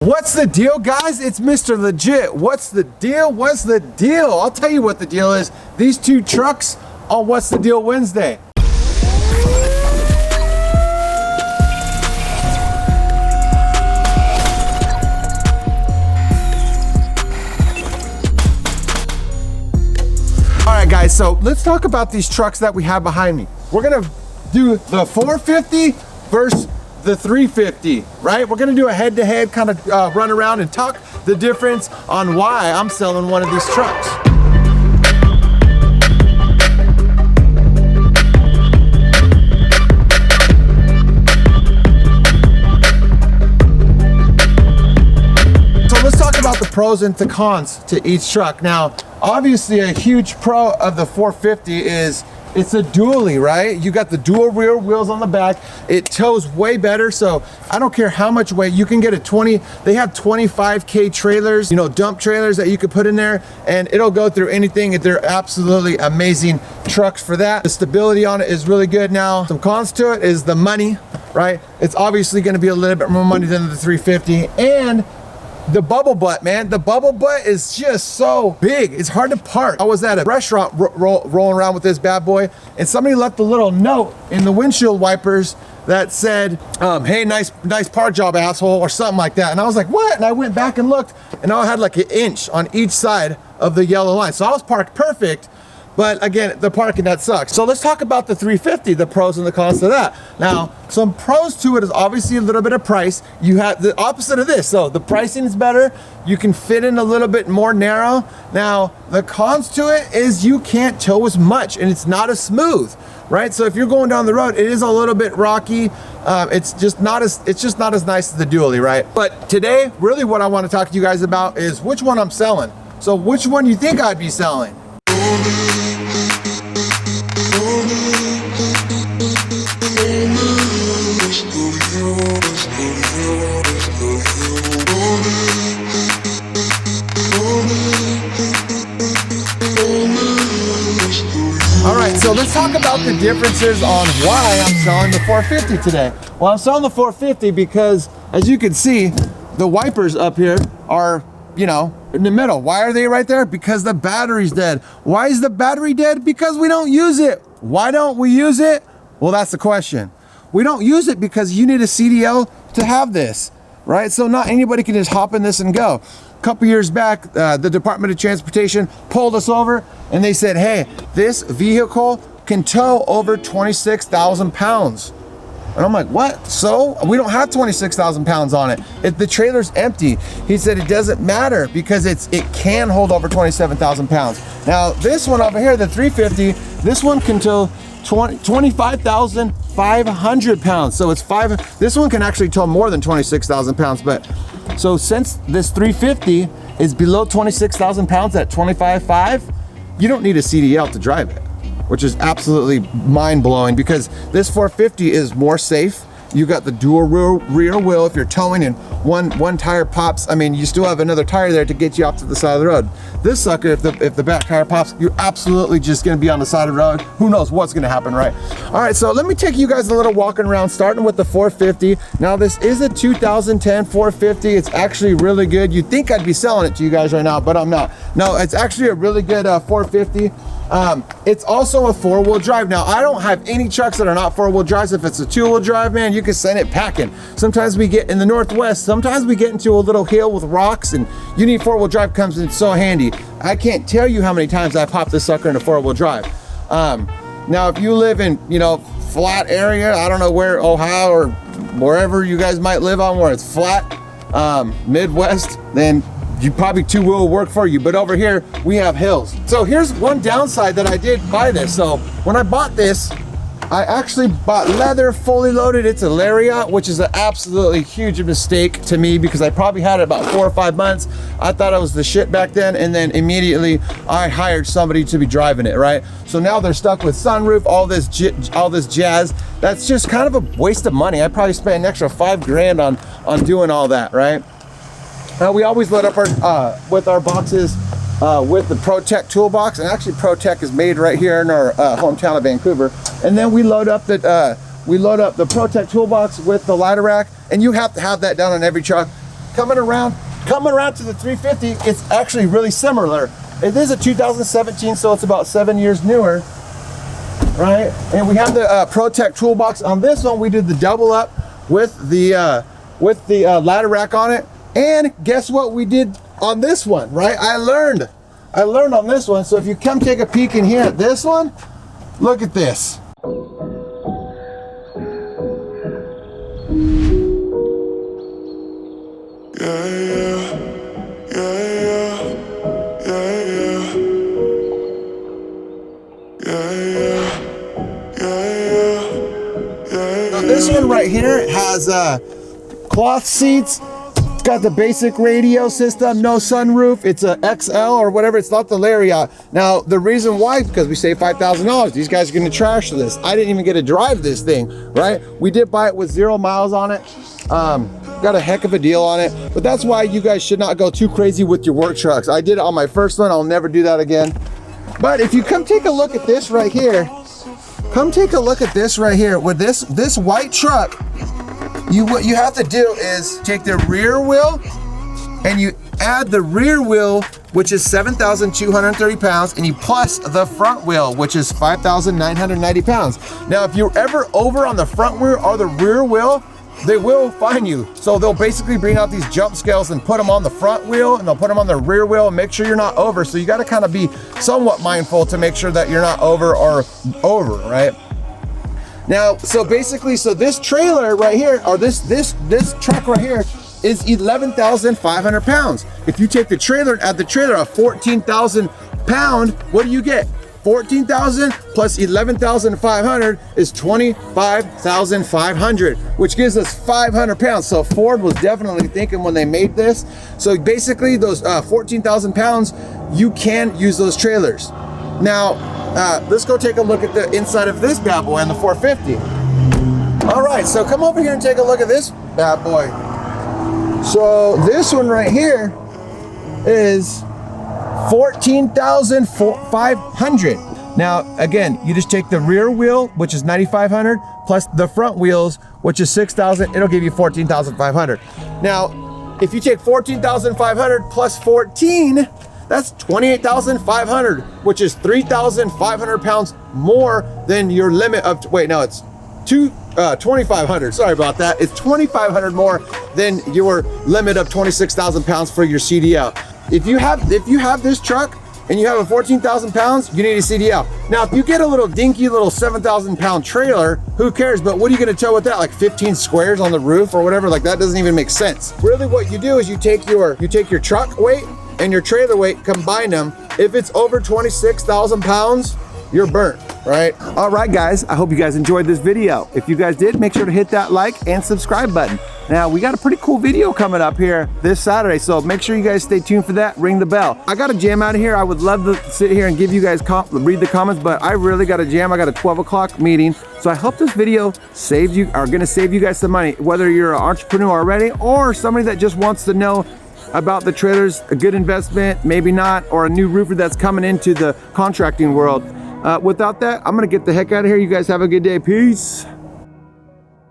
What's the deal, guys? It's Mr. Legit. What's the deal? What's the deal? I'll tell you what the deal is. These two trucks on What's the Deal Wednesday. All right, guys, so let's talk about these trucks that we have behind me. We're gonna do the 450 versus the 350, right? We're gonna do a head-to-head kind of run around and talk the difference on why I'm selling one of these trucks. So let's talk about the pros and the cons to each truck. Now, obviously a huge pro of the 450 is it's a dually, right? You got the dual rear wheels on the back. It tows way better, so I don't care how much weight. You can get a 20, they have 25K trailers, you know, dump trailers that you could put in there, and it'll go through anything. They're absolutely amazing trucks for that. The stability on it is really good. Now, some cons to it is the money, right? It's obviously gonna be a little bit more money than the 350, and the bubble butt, man. The bubble butt is just so big. It's hard to park. I was at a restaurant rolling around with this bad boy, and somebody left a little note in the windshield wipers that said, hey, nice park job, asshole, or something like that. And I was like, what? And I went back and looked, and I had like an inch on each side of the yellow line. So I was parked perfect. But again, the parking, that sucks. So let's talk about the 350, the pros and the cons to that. Now, some pros to it is obviously a little bit of price. You have the opposite of this. So the pricing is better. You can fit in a little bit more narrow. Now, the cons to it is you can't tow as much and it's not as smooth, right? So if you're going down the road, it is a little bit rocky. It's just not as nice as the dually, right? But today, really what I want to talk to you guys about is which one I'm selling. So which one you think I'd be selling? All right, so let's talk about the differences on why I'm selling the 450 today. Well, I'm selling the 450 because, as you can see, the wipers up here are, you know, in the middle. Why are they right there? Because the battery's dead. Why is the battery dead? Because we don't use it. Why don't we use it? Well, that's the question. We don't use it because you need a CDL to have this, right? So not anybody can just hop in this and go. A couple years back, the Department of Transportation pulled us over and they said, hey, this vehicle can tow over 26,000 pounds. And I'm like, what? So we don't have 26,000 pounds on it. The trailer's empty. He said it doesn't matter because it can hold over 27,000 pounds. Now this one over here, the 350, this one can tow 25,500 pounds. So it's this one can actually tow more than 26,000 pounds. But so since this 350 is below 26,000 pounds at 25.5, you don't need a CDL to drive it, which is absolutely mind-blowing because this 450 is more safe. You got the dual rear wheel if you're towing and one tire pops. I mean, you still have another tire there to get you off to the side of the road. This sucker, if the back tire pops, you're absolutely just gonna be on the side of the road. Who knows what's gonna happen, right? All right, so let me take you guys a little walking around, starting with the 450. Now, this is a 2010 450. It's actually really good. You'd think I'd be selling it to you guys right now, but I'm not. No, it's actually a really good 450. It's also a four-wheel drive. Now, I don't have any trucks that are not four-wheel drives. If it's a two-wheel drive, man, you can send it packing. Sometimes we get in the Northwest, sometimes we get into a little hill with rocks and you need four-wheel drive, comes in so handy. I can't tell you how many times I popped this sucker into four-wheel drive. Now, if you live in, you know, flat area, I don't know where, Ohio or wherever you guys might live on where it's flat, Midwest, then you probably two-wheel work for you, but over here we have hills. So here's one downside that I did buy this. So when I bought this, I actually bought leather, fully loaded. It's a Lariat, which is an absolutely huge mistake to me because I probably had it about 4 or 5 months. I thought I was the shit back then, and then immediately I hired somebody to be driving it, right? So now they're stuck with sunroof, all this jazz. That's just kind of a waste of money. I probably spent an extra $5 grand on doing all that, right? Now we always load up our with our boxes with the ProTech toolbox, and actually ProTech is made right here in our hometown of Vancouver. And then we load up the ProTech toolbox with the ladder rack, and you have to have that down on every truck coming around to the 350, it's actually really similar. It is a 2017, so it's about 7 years newer, right? And we have the ProTech toolbox. On this one, we did the double up with the ladder rack on it. And guess what we did on this one, right? I learned on this one. So if you come take a peek in here at this one, look at this. Now this one right here has cloth seats. It's got the basic radio system, no sunroof. It's a XL or whatever. It's not the Lariat. Now, the reason why, because we saved $5,000. These guys are gonna trash this. I didn't even get to drive this thing, right? We did buy it with 0 miles on it. Got a heck of a deal on it, but that's why you guys should not go too crazy with your work trucks. I did it on my first one. I'll never do that again. But if you come take a look at this right here, with this white truck, what you have to do is take the rear wheel and you add the rear wheel, which is 7,230 pounds, and you plus the front wheel, which is 5,990 pounds. Now, if you're ever over on the front wheel or the rear wheel, they will fine you. So they'll basically bring out these jump scales and put them on the front wheel, and they'll put them on the rear wheel and make sure you're not over. So you got to kind of be somewhat mindful to make sure that you're not over, right? Now, so basically, so this trailer right here, or this truck right here is 11,500 pounds. If you take the trailer and add the trailer of 14,000 pound, what do you get? 14,000 plus 11,500 is 25,500, which gives us 500 pounds. So Ford was definitely thinking when they made this. So basically those 14,000 pounds, you can use those trailers. Now, let's go take a look at the inside of this bad boy on the 450. All right, so come over here and take a look at this bad boy. So this one right here is 14,500. Now, again, you just take the rear wheel, which is 9,500, plus the front wheels, which is 6,000, it'll give you 14,500. Now, if you take 14,500 plus 14, that's 28,500, which is 3,500 pounds more than your limit of, wait, no, it's 2,500, sorry about that. It's 2,500 more than your limit of 26,000 pounds for your CDL. If you have this truck and you have a 14,000 pounds, you need a CDL. Now, if you get a little dinky little 7,000 pound trailer, who cares? But what are you gonna tow with that? Like 15 squares on the roof or whatever? Like that doesn't even make sense. Really what you do is you take your truck weight and your trailer weight, combine them. If it's over 26,000 pounds, you're burnt, right? All right, guys, I hope you guys enjoyed this video. If you guys did, make sure to hit that like and subscribe button. Now, we got a pretty cool video coming up here this Saturday, so make sure you guys stay tuned for that. Ring the bell. I got a jam out of here. I would love to sit here and give you guys read the comments, but I really got a jam. I got a 12 o'clock meeting, so I hope this video gonna save you guys some money, whether you're an entrepreneur already or somebody that just wants to know about the trailers, a good investment, maybe not, or a new roofer that's coming into the contracting world. Without that, I'm gonna get the heck out of here. You guys have a good day. Peace.